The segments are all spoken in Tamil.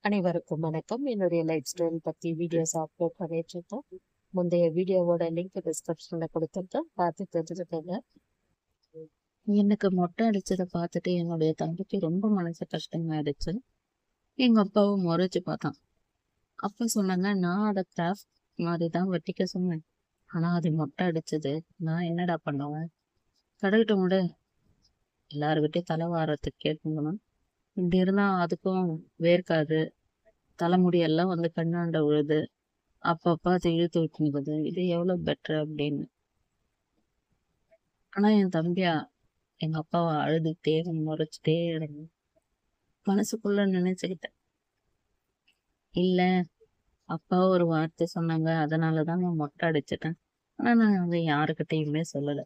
அனைவருக்கும் வணக்கம். என்னுடைய லைஃப் ஸ்டைல் பத்தி வீடியோஸ் அப்லோட் பண்ணிட்டு இருக்கோம். முந்தைய வீடியோவோட லிங்க் டிஸ்கிரிப்ஷன்ல கொடுத்துருக்கேன், பார்த்து தெரிஞ்சுக்கோங்க. எனக்கு மொட்டை அடிச்சதை பார்த்துட்டு என்னுடைய தம்பிக்கு ரொம்ப மனசு கஷ்டமாயிடுச்சு. எங்க அப்பாவும் முறைச்சு பார்த்தான். அப்பா சொன்னாங்க, நான் அதை கிராஃப்ட் மாதிரி தான் வெட்டிக்க சொன்னேன், ஆனா அது மொட்டை அடிச்சது, நான் என்னடா பண்ணுவேன், கடவுள்கிட்ட விட எல்லாருக்கிட்டையும் தலை வாரத்துக்கு கேட்கணும். இப்படி இருந்தா அதுக்கும் வேர்க்காது, தலைமுடி எல்லாம் வந்து கண்ணாண்ட விழுது, அப்பப்ப அதை இழுத்து விட்டுனுக்குது, இது எவ்வளவு பெட்டர் அப்படின்னு. ஆனா என் தம்பியா எங்க அப்பாவை அழுதுகிட்டே முறைச்சிட்டே இருந்தேன். மனசுக்குள்ள நினைச்சுக்கிட்டேன், இல்ல அப்பா ஒரு வார்த்தை சொன்னாங்க, அதனாலதான் நான் மொட்டை அடிச்சிட்டேன். ஆனா நான் அதை யாருக்கிட்டையுமே சொல்லல.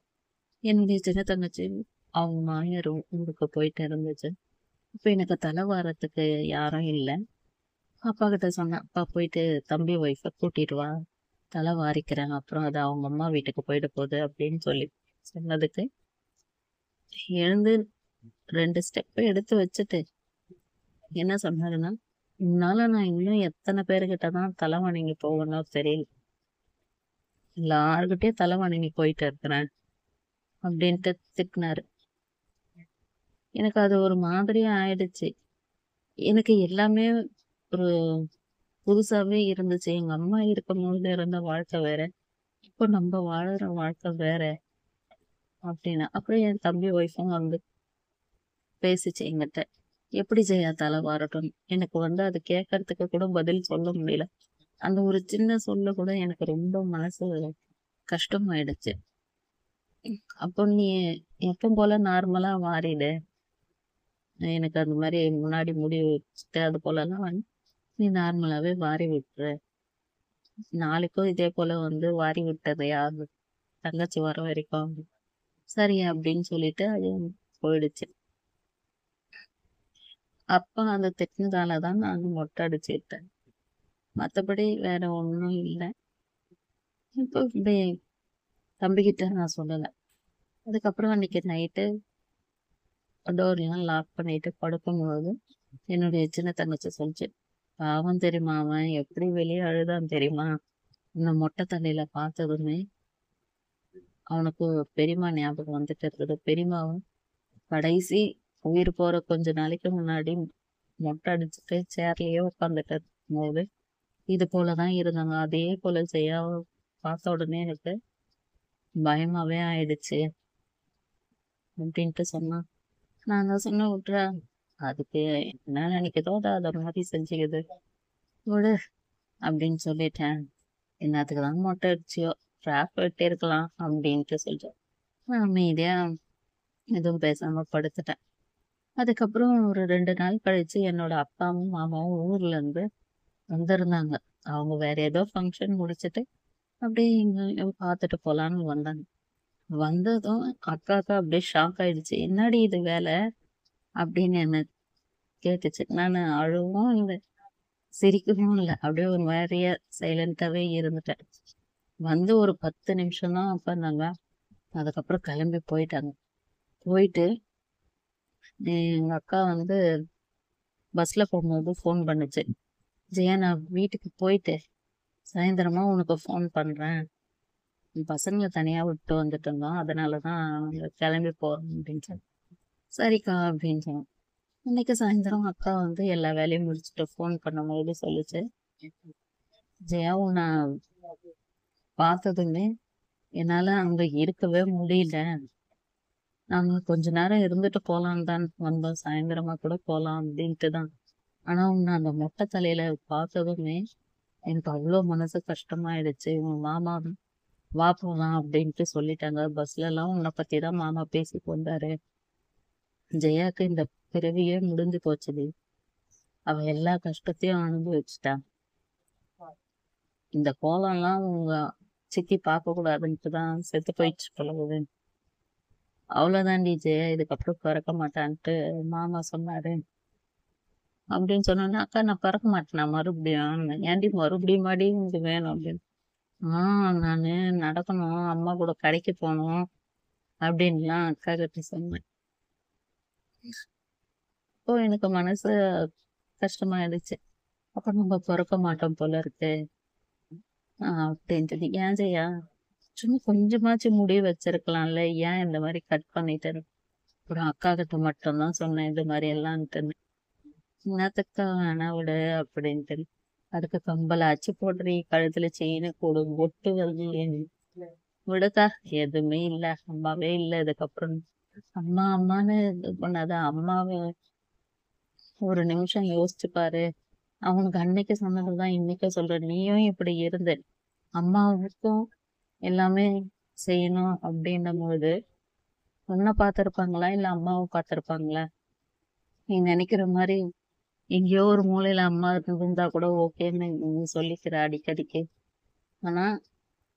என்னுடைய சின்ன தங்கச்சி அவங்க மாமியார் ஊருக்கு போயிட்டு இருந்துச்சு. இப்ப எனக்கு தலை வாரத்துக்கு யாரும் இல்லை. அப்பா கிட்ட சொன்னேன், அப்பா போயிட்டு தம்பி ஒய்ஃபை கூட்டிட்டு வா, தலை வாரிக்கிறேன், அப்புறம் அது அவங்க அம்மா வீட்டுக்கு போயிட போகுது அப்படின்னு சொல்லி சொன்னதுக்கு எழுந்து 2 ஸ்டெப் எடுத்து வச்சுட்டு என்ன சொன்னாருன்னா, உன்னால நான் இன்னும் எத்தனை பேருக்கிட்ட தான் தலை வணங்கி போகணும் தெரியல, எல்லாருக்கிட்டையும் தலை வணங்கி போயிட்டு இருக்கிறேன் அப்படின்ட்டு திட்டினாரு. எனக்கு அது ஒரு மாதிரியா ஆயிடுச்சு. எனக்கு எல்லாமே ஒரு புதுசாவே இருந்துச்சு. எங்க அம்மா இருக்கும்போது இருந்த வாழ்க்கை வேற, இப்போ நம்ம வாழற வாழ்க்கை வேற அப்படின்னு. அப்புறம் என் தம்பி ஒய்ஃபும் வந்து பேசிச்சு என்கிட்ட, எப்படி ஜெயா தலை வாரட்டும். எனக்கு வந்து அது கேட்கறதுக்கு கூட பதில் சொல்ல முடியல. அந்த ஒரு சின்ன சொல்ல கூட எனக்கு ரொம்ப மனசு கஷ்டமாயிடுச்சு. அப்போ நீ எப்பவும் போல நார்மலா வாரிடு, எனக்கு அந்த மாதிரி முன்னாடி முடி வச்சுட்டு அது போலலாம் வந்து நீ நார்மலாவே வாரி விட்டுரு, நாளைக்கும் இதே போல வந்து வாரி விட்டது யாரு, தங்கச்சி வர வரைக்கும். சரி அப்படின்னு சொல்லிட்டு அது போயிடுச்சு. அப்ப அந்த திட்டினதாலதான் நான் மொட்டை அடிச்சுட்டேன், மத்தபடி வேற ஒண்ணும் இல்லை. இப்போ இப்படி தம்பிக்கிட்ட நான் சொல்லல. அதுக்கப்புறம் அன்னைக்கு நைட்டு டோர்லாம் லாக் பண்ணிட்டு படுக்கும்போது என்னுடைய சின்ன தங்கச்சி சொல்லிச்சு, பாவம் தெரியுமா, அவன் எப்படி வெளியே அழுதான் தெரியுமா, இந்த மொட்டை தலையில பார்த்ததுமே அவனுக்கு பெரியம்மா ஞாபகம் வந்துட்டு இருக்குது. பெரியம்மாவும் கடைசி உயிர் போற கொஞ்ச நாளைக்கு முன்னாடி மொட்டை அடிச்சுட்டு சேர்லயே உட்காந்துட்டு போது இது போலதான் இருந்தாங்க. அதே போல செய்ய பார்த்த உடனே எனக்கு பயமாவே ஆயிடுச்சு அப்படின்ட்டு சொன்னான். நான் தான் சொன்ன, விட்றா, அதுக்கு என்ன நினைக்குதோ அதை மாதிரி செஞ்சுக்குது, விடு அப்படின்னு சொல்லிட்டேன். என்னத்துக்கு தான் மொட்டை அடிச்சியோ, டிராப் வெட்டி இருக்கலாம் அப்படின்ட்டு சொல்லிட்டேன். நான் அமைதியா எதுவும் பேசாம படுத்துட்டேன். அதுக்கப்புறம் ஒரு 2 நாள் கழிச்சு என்னோட அப்பாவும் மாமாவும் ஊர்ல இருந்து வந்திருந்தாங்க. அவங்க வேற ஏதோ ஃபங்க்ஷன் முடிச்சுட்டு அப்படியே இங்க பார்த்துட்டு போலான்னு வந்தாங்க. வந்ததும் அக்காவுக்கு அப்படியே ஷாக் ஆயிடுச்சு, என்னடி இது வேலை அப்படின்னு என்ன கேட்டுச்சு. நான் அழுவும் இல்லை, சிரிக்கவும் இல்லை, அப்படியே ஒரு மாதிரியா சைலண்டாவே இருந்துட்டேன். வந்து ஒரு 10 நிமிஷம் தான் உட்காந்தாங்க. அதுக்கப்புறம் கிளம்பி போயிட்டாங்க. போயிட்டு எங்க அக்கா வந்து பஸ்ல போகும்போது ஃபோன் பண்ணுச்சு, ஜெயா நான் வீட்டுக்கு போயிட்டு சாயந்தரமா உனக்கு ஃபோன் பண்றேன், பசங்களை தனியா விட்டு வந்துட்டு இருந்தோம், அதனாலதான் கிளம்பி போறோம் அப்படின்னு சொல்லி. சரிக்கா அப்படின்னு சொன்னேன். இன்னைக்கு சாயந்தரம் அக்கா வந்து எல்லா வேலையும் முடிச்சுட்டு ஃபோன் பண்ணும்போது சொல்லுச்சு, ஜெயா உன்னை பார்த்ததுமே என்னால அங்க இருக்கவே முடியல, நாங்க கொஞ்ச நேரம் இருந்துட்டு போலான்னு தான் வந்தோம், சாயந்தரமா கூட போலாம் அப்படின்ட்டு தான். ஆனா உன்னை அந்த மொட்டை தலையில பார்த்ததுமே எனக்கு அவ்வளோ மனசு கஷ்டமாயிடுச்சு. உங்க மாமா வா போலாம் அப்படின்ட்டு சொல்லிட்டாங்க, பஸ்ல எல்லாம் உன்னை பத்தி தான் மாமா பேசிட்டு வந்தாரு, ஜெயாக்கு இந்த பிறவியே முடிஞ்சு போச்சுது, அவ எல்லா கஷ்டத்தையும் அனுபவிச்சுட்டான், இந்த கோலம்லாம் உங்க சித்தி பார்க்க கூடாதுன்ட்டு தான் செத்து போயிடுச்சு போலவுது, அவ்வளவுதான் ஜெயா, இதுக்கப்புறம் பிறக்க மாட்டான்ட்டு மாமா சொன்னாரு அப்படின்னு சொன்னோன்னே, அக்கா நான் பிறக்க மாட்டேனா மறுபடியும், ஏன்டி மறுபடியும் மாடி இது வேணும் அப்படின்னு. நானு நடக்கணும், அம்மா கூட கடைக்கு போகணும் அப்படின்லாம் அக்கா கிட்ட சொன்னேன். இப்போ எனக்கு மனசு கஷ்டமாயிடுச்சு. அப்ப நம்ம பொறக்க மாட்டோம் போல இருக்கு அப்படின்ட்டு. ஏன் ஜெயா, சும்மா கொஞ்சமாச்சும் முடி வச்சிருக்கலாம்ல, ஏன் இந்த மாதிரி கட் பண்ணிட்டு அப்புறம் அக்கா கிட்ட மட்டும் தான் சொன்னேன் இது மாதிரி எல்லாம்ட்டு. என்னத்துக்கா வேணா விடு அப்படின்ட்டு. அதுக்கு கம்பலாச்சு போடுறீ, கழுத்துல செயின் போடு, ஒட்டு வந்து விடுக்கா, எதுவுமே இல்ல, அம்மாவே இல்ல இதுக்கப்புறம். அம்மா அம்மான்னு இது பண்ணாத, அம்மாவை ஒரு நிமிஷம் யோசிச்சு பாரு. அவனுக்கு அன்னைக்கு சொன்னதுதான் இன்னைக்கு சொல்றேன். நீயும் இப்படி இருந்த அம்மாவுக்கும் எல்லாமே செய்யணும் அப்படின்னும் போது உன்னை பார்த்திருப்பாங்களா இல்ல அம்மாவை பார்த்திருப்பாங்களா? நீ நினைக்கிற மாதிரி எங்கேயோ ஒரு மூலையில அம்மா இருந்தா கூட ஓகேன்னு நீ சொல்லிக்கிற அடிக்கடிக்கு. ஆனா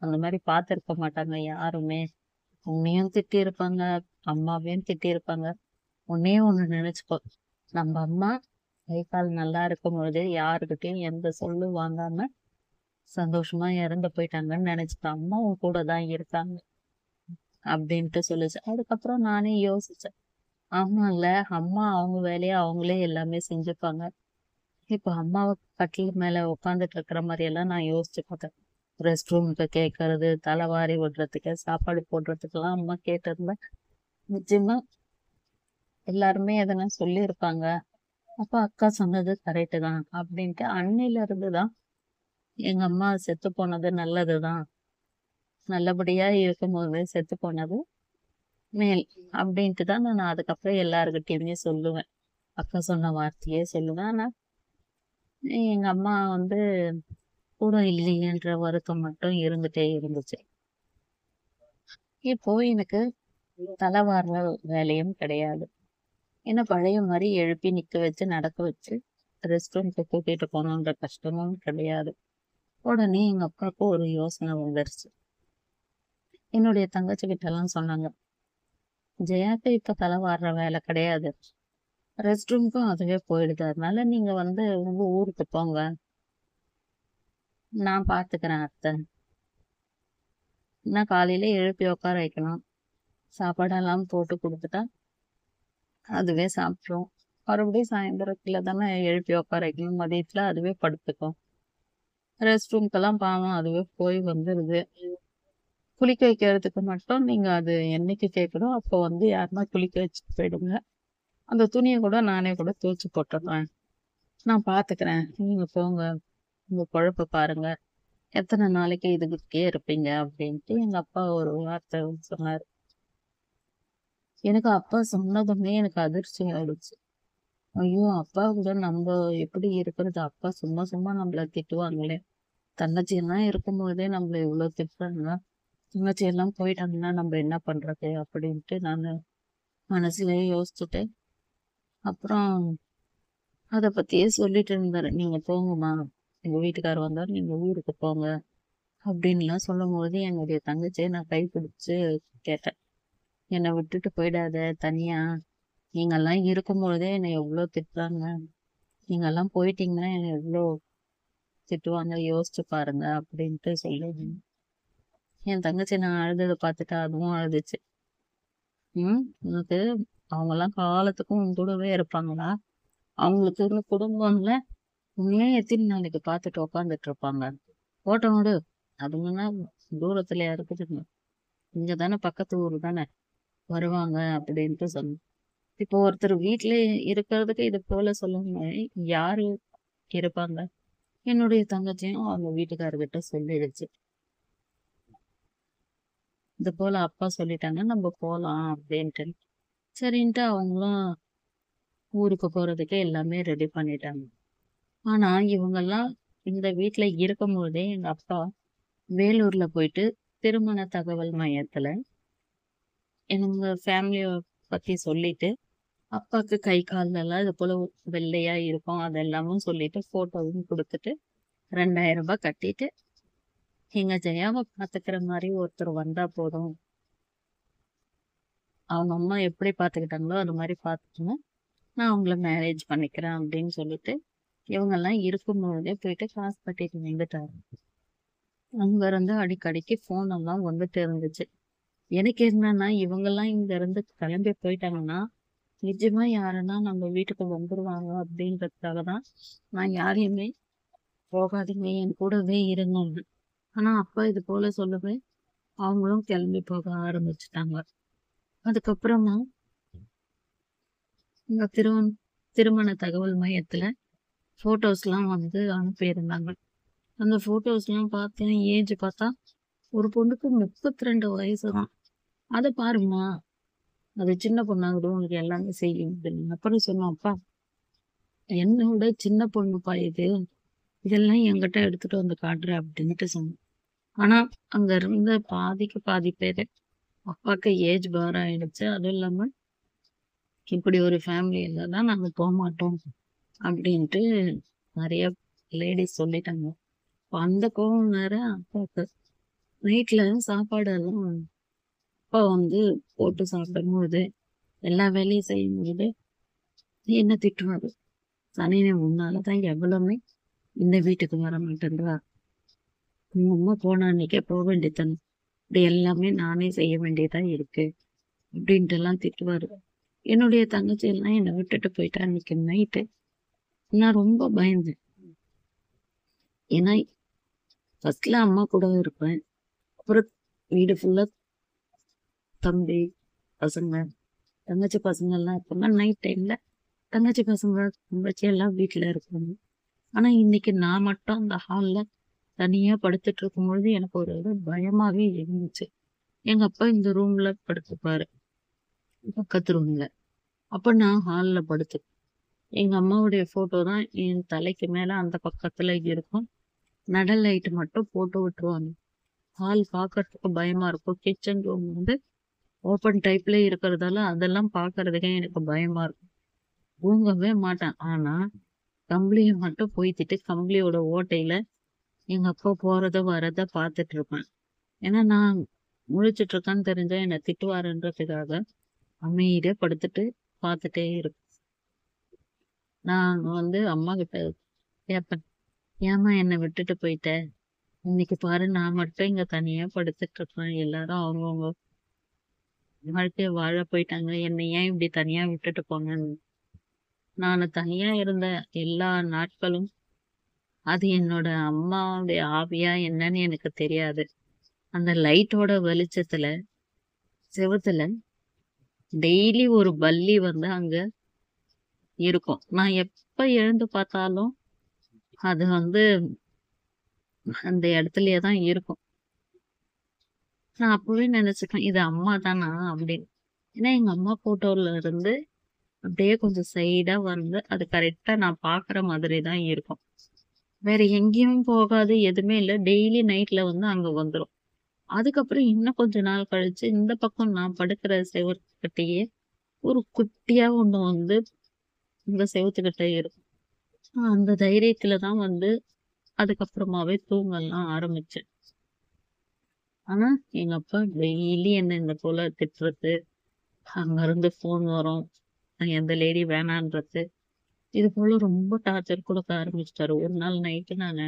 அந்த மாதிரி பார்த்திருக்க மாட்டாங்க யாருமே. உன்னையும் திட்டி இருப்பாங்க, அம்மாவையும் திட்டி இருப்பாங்க. உன்னையும் ஒண்ணு நினைச்சுக்கோ, நம்ம அம்மா கை கால் நல்லா இருக்கும் பொழுது யாருக்கிட்டையும் எந்த சொல்லும் வாங்காம சந்தோஷமா இறந்து போயிட்டாங்கன்னு நினைச்சுக்கோ. அம்மா உன் கூட தான் இருக்காங்க அப்படின்ட்டு சொல்லுச்சு. அதுக்கப்புறம் நானே யோசிச்சேன், ஆமா இல்ல, அம்மா அவங்க வேலையை அவங்களே எல்லாமே செஞ்சுப்பாங்க. இப்ப அம்மாவை கட்டில் மேல உட்காந்துட்டு இருக்கிற மாதிரி எல்லாம் நான் யோசிச்சு பார்த்தேன். ரெஸ்ட் ரூமுக்கு கேட்கறது, தலைவாரி விடுறதுக்கு, சாப்பாடு போடுறதுக்கெல்லாம் அம்மா கேட்டிருந்தா நிச்சயமா எல்லாருமே எதனா சொல்லியிருப்பாங்க. அப்ப அக்கா சொன்னது கரெக்டு தான் அப்படின்ட்டு அன்னையில இருந்துதான் எங்க அம்மா செத்து போனது நல்லதுதான், நல்லபடியா இருக்கும்போது செத்து போனது மேல் அப்படின்ட்டு தான் நான் அதுக்கப்புறம் எல்லாருக்கிட்டையுமே சொல்லுவேன். அக்கா சொன்ன வார்த்தையே சொல்லுவேன். ஆனா எங்க அம்மா வந்து கூட இல்லையேன்ற வருத்தம் மட்டும் இருந்துட்டே இருந்துச்சு. இப்போ எனக்கு தலை வார்ற வேலையும் கிடையாது. ஏன்னா பழைய மாதிரி எழுப்பி நிக்க வச்சு நடக்க வச்சு ரெஸ்ட் ரூம்க்கு கூட்டிட்டு போகணுன்ற கஷ்டமும் கிடையாது. உடனே எங்க அப்பாவுக்கு ஒரு யோசனை வந்துருச்சு. என்னுடைய தங்கச்சி கிட்ட எல்லாம் சொன்னாங்க, ஜெயாக்கு இப்ப தலை வார்ற வேலை கிடையாது, ரெஸ்ட் ரூம்க்கும் அதுவே போயிடுது, அதனால நீங்க வந்து உங்க ஊருக்கு போங்க, நான் பாத்துக்கிறேன் அத்தை. நான் காலையில எழுப்பி உட்கார வைக்கணும், சாப்பாடெல்லாம் போட்டு கொடுத்துட்டா அதுவே சாப்பிட்ரும். மறுபடியும் சாயந்தரத்துல தானே எழுப்பி உட்கார வைக்கணும், மதியத்துல அதுவே படுத்துக்கும். ரெஸ்ட் ரூம்க்கெல்லாம் பாவம் அதுவே போய் வந்துடுது. குளிக்க வைக்கிறதுக்கு மட்டும் நீங்க அது என்னைக்கு கேட்கணும் அப்போ வந்து யாருன்னா குளிக்க வச்சுட்டு போயிடுங்க. அந்த துணியை கூட நானே கூட துவைச்சு போட்டுடுறேன், நான் பாத்துக்கிறேன், நீங்க போங்க, உங்க பொழப்ப பாருங்க, எத்தனை நாளைக்கு இதுக்கிட்டே இருப்பீங்க அப்படின்ட்டு எங்க அப்பா ஒரு வார்த்தை சொன்னாரு. எனக்கு அப்பா சொன்னதுமே எனக்கு அதிர்ச்சி ஆயிடுச்சு. ஐயோ, அப்பா கூட நம்ம எப்படி இருக்கிறது, அப்பா சும்மா சும்மா நம்மள திட்டுவாங்களே, தங்கச்சி எல்லாம் இருக்கும்போதே நம்மள இவ்வளவு திட்டுறாங்க, தங்கச்சி எல்லாம் போயிட்டாங்கன்னா நம்ம என்ன பண்றது அப்படின்ட்டு நான் மனசுலயே யோசிச்சுட்டு அப்புறம் அதை பத்தியே சொல்லிட்டு இருந்தாரு. நீங்க போங்கம்மா, எங்க வீட்டுக்காரர் வந்தாரு, நீங்க ஊருக்கு போங்க அப்படின்லாம் சொல்லும் போது என்னுடைய தங்கச்சியை நான் கைப்பிடிச்சு கேட்டேன், என்னை விட்டுட்டு போயிடாத தனியா, நீங்கெல்லாம் இருக்கும் பொழுதே என்னை எவ்வளவு திட்டுறாங்க, நீங்கெல்லாம் போயிட்டீங்கன்னா என்னை எவ்வளோ திட்டுவாங்க, யோசிச்சு பாருங்க அப்படின்ட்டு சொல்லி என் தங்கச்சி நான் அழுததை பார்த்துட்டு அதுவும் அழுதுச்சு. உனக்கு அவங்கெல்லாம் காலத்துக்கும் உன் கூடவே இருப்பாங்களா, அவங்களுக்கு இருந்த குடும்பம்ல உன்னையே எத்தனை நாளைக்கு பார்த்துட்டு உக்காந்துட்டு இருப்பாங்க, போட்டோ விடு, அதுங்கன்னா தூரத்துல இருக்குதுங்க, இங்க தானே பக்கத்து ஊர் தானே, வருவாங்க அப்படின்ட்டு சொன்னேன். இப்போ ஒருத்தர் வீட்டுல இருக்கிறதுக்கு இது போல சொல்லுங்க, யாரு இருப்பாங்க? என்னுடைய தங்கச்சியும் அவங்க வீட்டுக்காரர்கிட்ட சொல்லிடுச்சு, இது போல அப்பா சொல்லிட்டாங்க நம்ம போலாம் அப்படின்ட்டு. சரின்ட்டு அவங்களும் ஊருக்கு போறதுக்கு எல்லாமே ரெடி பண்ணிட்டாங்க. ஆனா இவங்கெல்லாம் இந்த வீட்டுல இருக்கும் போதே எங்க அப்பா வேலூர்ல போயிட்டு திருமண தகவல் மையத்துல எங்க ஃபேமிலிய பத்தி சொல்லிட்டு, அப்பாக்கு கை கால் எல்லாம் இது போல வெள்ளையா இருக்கும் அதெல்லாமும் சொல்லிட்டு போட்டோவும் கொடுத்துட்டு 2000 ரூபாய் கட்டிட்டு, எங்க ஜெயாவை பாத்துக்கிற மாதிரி ஒருத்தர் வந்தா போதும், அவங்க அம்மா எப்படி பாத்துக்கிட்டாங்களோ அது மாதிரி பாத்துக்கோங்க, நான் அவங்கள மேரேஜ் பண்ணிக்கிறேன் அப்படின்னு சொல்லிட்டு இவங்கெல்லாம் இருக்கும்போதே போயிட்டு காசு கட்டிட்டு வந்துட்டாரு. அங்க இருந்து அடிக்கடிக்கு போன் எல்லாம் வந்துட்டு இருந்துச்சு. எனக்கு என்னன்னா இவங்கெல்லாம் இங்க இருந்து கிளம்பி போயிட்டாங்கன்னா நிஜமா யாருன்னா நம்ம வீட்டுக்கு வந்துருவாங்க அப்படின்றதுக்காக தான் நான் யாரையுமே போகாதீங்க, என் கூடவே இருங்கன்னு. ஆனா அப்பா இது போல சொல்லவே அவங்களும் கிளம்பி போக ஆரம்பிச்சுட்டாங்க. அதுக்கப்புறமா இந்த திருமண தகவல் மையத்துல போட்டோஸ்லாம் வந்து அனுப்பியிருந்தாங்க. அந்த போட்டோஸ்லாம் பார்த்தேன். ஏஜ் பார்த்தா ஒரு பொண்ணுக்கு 32 வயசு தான். அதை பாருமா, அது சின்ன பொண்ணாகட்டும் உங்களுக்கு எல்லாமே செய்யும் அப்படின்னு. அப்புறம் சொன்னோம், அப்பா என்னோட சின்ன பொண்ணுப்பா இது, இதெல்லாம் என்கிட்ட எடுத்துட்டு வந்து காட்டுற அப்படின்ட்டு சொன்னேன். ஆனா அங்க இருந்த பாதிக்கு பாதி பேரு அப்பாக்கு ஏஜ் பார் ஆயிடுச்சு, அதுவும் இல்லாம இப்படி ஒரு ஃபேமிலியில தான் நாங்க போகமாட்டோம் அப்படின்ட்டு நிறைய லேடிஸ் சொல்லிட்டாங்க. அப்ப அந்த கோவம் வேற அப்பாவுக்கு. நைட்ல சாப்பாடு எல்லாம் அப்பா வந்து போட்டு சாப்பிடும்போது எல்லா வேலையும் செய்யும்போது என்ன திட்டுவாரு, சனியனை உன்னாலதான் எவ்வளவுமே இந்த வீட்டுக்கு வர மாட்டேன்றா, உங்க அம்மா போன அன்னைக்கே போக வேண்டியதானே, இப்படி எல்லாமே நானே செய்ய வேண்டியதா இருக்கு அப்படின்ட்டு எல்லாம் திட்டுவாரு. என்னுடைய தங்கச்சி எல்லாம் என்னை விட்டுட்டு போயிட்டா அன்னைக்கு நைட்டு. நான் ரொம்ப பயந்தேன். ஏன்னா ஃபர்ஸ்ட்ல அம்மா கூட இருப்பேன், அப்புறம் வீடு ஃபுல்லா தம்பி பசங்க தங்கச்சி பசங்க எல்லாம் இருப்பாங்க. நைட் டைம்ல தங்கச்சி பசங்க தங்கச்சி எல்லாம் வீட்டுல இருப்பாங்க. ஆனா இன்னைக்கு நான் மட்டும் அந்த ஹால்ல தனியா படுத்துட்டு இருக்கும்பொழுது எனக்கு ஒரு இது பயமாவே இருந்துச்சு. எங்க அப்பா இந்த ரூம்ல படுத்துப்பாரு, பக்கத்து ரூம்ல. அப்ப நான் ஹால்ல படுத்து, எங்க அம்மாவுடைய போட்டோ தான் என் தலைக்கு மேல அந்த பக்கத்துல இருக்கும். நடல் லைட் மட்டும் போட்டு விட்டுருவாங்க. ஹால் பாக்குறதுக்கு பயமா இருக்கும். கிச்சன் ரூம் வந்து ஓப்பன் டைப்ல இருக்கிறதால அதெல்லாம் பாக்குறதுக்கே எனக்கு பயமா இருக்கும். தூங்கவே மாட்டேன். ஆனா கம்பளியை மட்டும் போய்த்திட்டு கம்பளியோட ஓட்டையில எங்க அப்பா போறத வரத பாத்துட்டு இருப்பேன். ஏன்னா நான் முழிச்சிட்டு இருக்கேன்னு தெரிஞ்சா என்னை திட்டுவாருன்றதுக்காக அமைதியா படுத்துட்டு பார்த்துட்டே இருப்பேன். நான் வந்து அம்மா கிட்ட கேட்பேன், ஏம்மா என்னை விட்டுட்டு போயிட்ட, இன்னைக்கு பாரு நான் மட்டும் இங்க தனியா படுத்துட்டு இருக்கேன், எல்லாரும் அவங்கவுங்க வாழ்க்கைய வாழ போயிட்டாங்க, என்னை ஏன் இப்படி தனியா விட்டுட்டு போங்கன்னு. நான் தனியா இருந்த எல்லா நாட்களும் அது என்னோட அம்மாவுடைய ஆவியா என்னன்னு எனக்கு தெரியாது. அந்த லைட்டோட வெளிச்சத்துல செவுத்துல டெய்லி ஒரு பல்லி வந்து அங்க இருக்கும். நான் எப்ப எழுந்து பார்த்தாலும் அது வந்து அந்த இடத்துலயே தான் இருக்கும். நான் அப்பவே நினைச்சுப்பேன், இது அம்மா தானா அப்படின்னு. ஏன்னா எங்க அம்மா போட்டோல இருந்து அப்படியே கொஞ்சம் சைடா வந்து அது கரெக்டா நான் பாக்குற மாதிரி தான் இருக்கும். வேற எங்கேயும் போகாது, எதுவுமே இல்லை. டெய்லி நைட்ல வந்து அங்க வந்துரும். அதுக்கப்புறம் இன்னும் கொஞ்ச நாள் கழிச்சு இந்த பக்கம் நான் படுக்கிற செவத்துக்கிட்டயே ஒரு குட்டியா ஒண்ணு வந்து இந்த செவுத்துக்கிட்ட இருக்கும். அந்த தைரியத்துலதான் வந்து அதுக்கப்புறமாவே தூங்கலாம் ஆரம்பிச்சேன். ஆனா எங்க அப்பா டெய்லி என்ன இந்த போல திட்டுறது, அங்க இருந்து போன் வரும், எந்த லேடி வேணான்றது, இது போல ரொம்ப டார்ச்சர் கொடுக்க ஆரம்பிச்சிட்டாரு. ஒரு நாள் நைட்டு நானு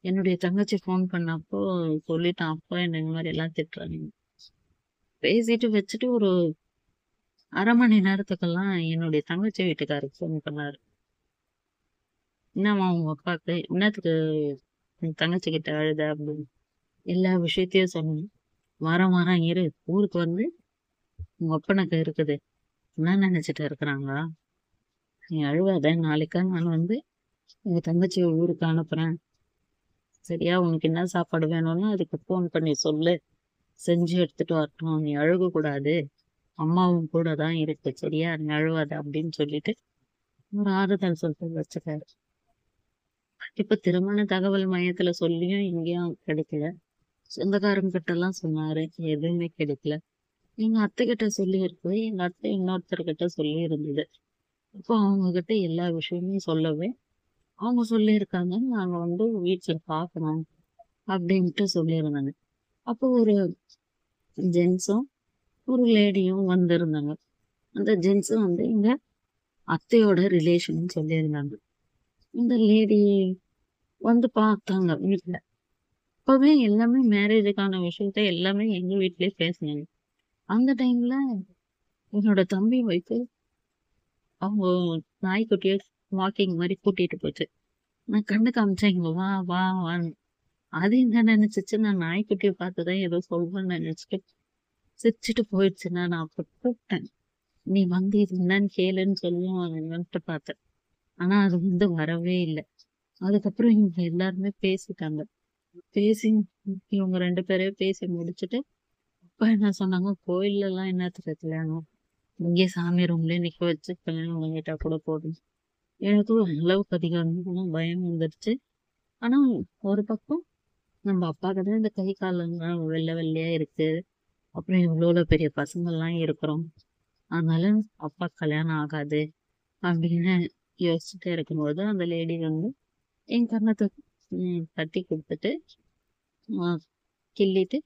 என்னுடைய தங்கச்சி போன் பண்ணப்போ சொல்லிட்டான், அப்பா என்ன இந்த மாதிரி எல்லாம் திட்டுறாங்க. பேசிட்டு வச்சுட்டு ஒரு அரை மணி நேரத்துக்கெல்லாம் என்னுடைய தங்கச்சி வீட்டுக்காரருக்கு போன் பண்ணாரு. என்னம்மா உங்க அப்பாக்கு என்னத்துக்கு உங்க தங்கச்சி கிட்ட அழுத அப்படின்னு எல்லா விஷயத்தையும் சொன்னேன். வாரம் வாரம் இரு, ஊருக்கு வந்து உங்க அப்பனுக்கு இருக்குது, என்ன நினைச்சிட்டு இருக்கிறாங்களா, நீ அழுவாத, நாளைக்கா நான் வந்து உங்க தங்கச்சியை ஊருக்கு அனுப்புறேன், சரியா, உனக்கு என்ன சாப்பாடு வேணும்னு அதுக்கு ஃபோன் பண்ணி சொல்லு, செஞ்சு எடுத்துட்டு வரட்டும், நீ அழுக கூடாது, அம்மாவும் கூட தான் இருக்கு, சரியா, நீ அழுவாத அப்படின்னு சொல்லிட்டு ஒரு ஆறுதல் சொல்லிட்டு வச்சுட்டாரு. இப்ப திருமண தகவல் மையத்துல சொல்லியும் எங்கேயும் கிடைக்கல. சொந்தக்காரங்க கிட்ட எல்லாம் சொன்னாரு, எதுவுமே கிடைக்கல. எங்க அத்தை கிட்ட சொல்லி இருக்குது, எங்க அத்தை இன்னொருத்தர்கிட்ட சொல்லி இருந்தது. அப்போ அவங்க கிட்ட எல்லா விஷயமும் சொல்லவே அவங்க சொல்லியிருக்காங்க, நாங்க வந்து வீட்டுல பாக்கணும் அப்படின்ட்டு சொல்லியிருந்தாங்க. அப்போ ஒரு ஜென்ஸும் ஒரு லேடியும் வந்திருந்தாங்க. அந்த ஜென்ஸும் வந்து எங்க அத்தையோட ரிலேஷன் சொல்லியிருந்தாங்க. இந்த லேடி வந்து பார்த்தாங்க வீட்டுல. அப்பவே எல்லாமே மேரேஜுக்கான விஷயத்த எல்லாமே எங்க வீட்லயே பேசினாங்க. அந்த டைம்ல என்னோட தம்பி ஒய்ஃபு அவங்க நாய்க்குட்டிய வாக்கிங் மாதிரி கூட்டிட்டு போச்சு. நான் கண்ணு காமிச்சேன், "இங்க வா, வா, வான்னு." அது என்ன நெனச்சுச்சு, நான் நாய்க்குட்டிய பார்த்துதான் ஏதோ சொல்வேன்னு நெனச்சுட்டு சிரிச்சுட்டு போயிடுச்சு. நான் அப்ப கூப்ட்டேன். "நீ வந்து இது என்னன்னு கேளுன்னு சொல்லுவாங்கன்ட்டு பார்த்தேன்." ஆனா அது வந்து வரவே இல்ல. அதுக்கப்புறம் இவங்க எல்லாருமே பேசிட்டாங்க. பேசி இவங்க 2 பேரையும் பேசி முடிச்சுட்டு, அப்பா என்ன சொன்னாங்க, "கோயில்லலாம் என்னத்துக்கு கல்யாணம்? இங்கேயே சாமி ரூம்லயே நிக்க வச்சு கல்யாணம் பண்ணிட்டா கூட போதும்." எனக்கும் அளவுக்கு அதிகமான பயம் வந்துருச்சு. ஆனா ஒரு பக்கம் நம்ம அப்பாக்கு தான் இந்த கை காலெல்லாம் வெள்ளை வெள்ளையா இருக்கு. அப்புறம் இவ்வளோ பெரிய பசங்கள்லாம் இருக்கிறோம். அதனால அப்பாக்கு கல்யாணம் ஆகாது அப்படின்னு யோசிச்சுட்டே இருக்கும்போது, அந்த லேடி வந்து என் கன்னத்த தட்டி குடுத்துட்டு, அ கிள்ளிட்டு,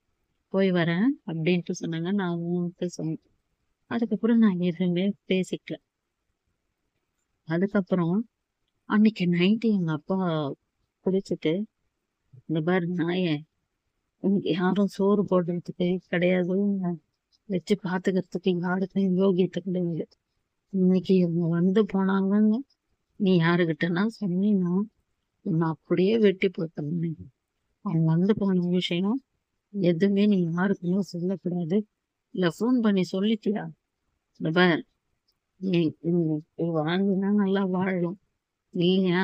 "போய் வரேன்" அப்படின்ட்டு சொன்னாங்க. நான் ஊன்ட்டு சொன்னேன். அதுக்கப்புறம் நான் எதுவுமே பேசிக்கல. அதுக்கப்புறம் அன்னைக்கு நைட்டு எங்க அப்பா குடிச்சிட்டு, "இந்த பாரு நாயே, இங்க யாரும் சோறு போடுறதுக்கு கிடையாது. வச்சு பாத்துக்கிறதுக்கு யாருக்கும் யோகியத்தை கிடையாது. இன்னைக்கு இவங்க வந்து போனாங்கன்னு நீ யாருகிட்டனா சொன்னீன்னா, உன்னை அப்படியே வெட்டி போட்டுருவேன். அவங்க வந்து போன விஷயம் எதுவுமே நீ யாருக்குமே சொல்லக்கூடாது. இல்ல ஃபோன் பண்ணி சொல்லிட்டியா? இந்த பார் நீ வாழ்ந்தா நல்லா வாழலாம். இல்லையா,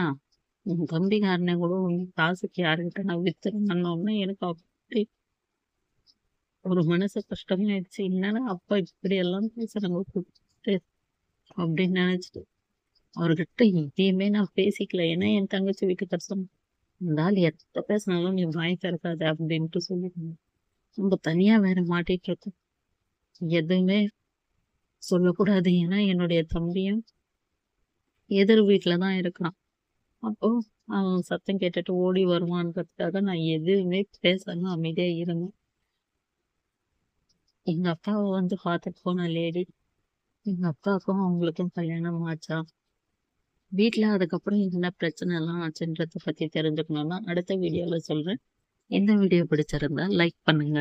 உன் தம்பிக்காரனை கூட உன் காசுக்கு யாருக்கிட்ட நான் வித்துறேன்னோடனே எனக்கு அப்படி ஒரு மனசு கஷ்டமாயிடுச்சு. என்னடா அப்பா இப்படியெல்லாம் பேசுறாங்க கூப்பிட்டு அப்படின்னு நினைச்சிட்டு அவர்கிட்ட எதையுமே நான் பேசிக்கல. ஏன்னா என் தங்கச்சி வீட்டுக்காரர் சொன்னாங்க, "இந்த ஆள் எத்த பேசினாலும் நீ வாய் திறக்காத" அப்படின்ட்டு சொல்லிருந்தாங்க. நம்ம தனியா வேற மாட்டிட்டு இருக்கோம். எதுவுமே சொல்லக்கூடாது. ஏன்னா என்னுடைய தம்பியும் எதிர் வீட்டுல தான் இருக்கிறான். அப்போ அவன் சத்தம் கேட்டுட்டு ஓடி வருவான்றதுக்காக நான் எதுவுமே பேசாம அமைதியா இருந்தேன். எங்க அப்பாவை வந்து பார்த்துட்டு போன லேடி, எங்க அப்பாவுக்கும் அவங்களுக்கும் கல்யாணம் ஆச்சா? வீட்ல அதுக்கப்புறம் என்ன பிரச்சனைலாம் ஆச்சுன்றத பத்தி தெரிஞ்சுக்கணும்னா, அடுத்த வீடியோல சொல்றேன். இந்த வீடியோ பிடிச்சிருந்தா லைக் பண்ணுங்க.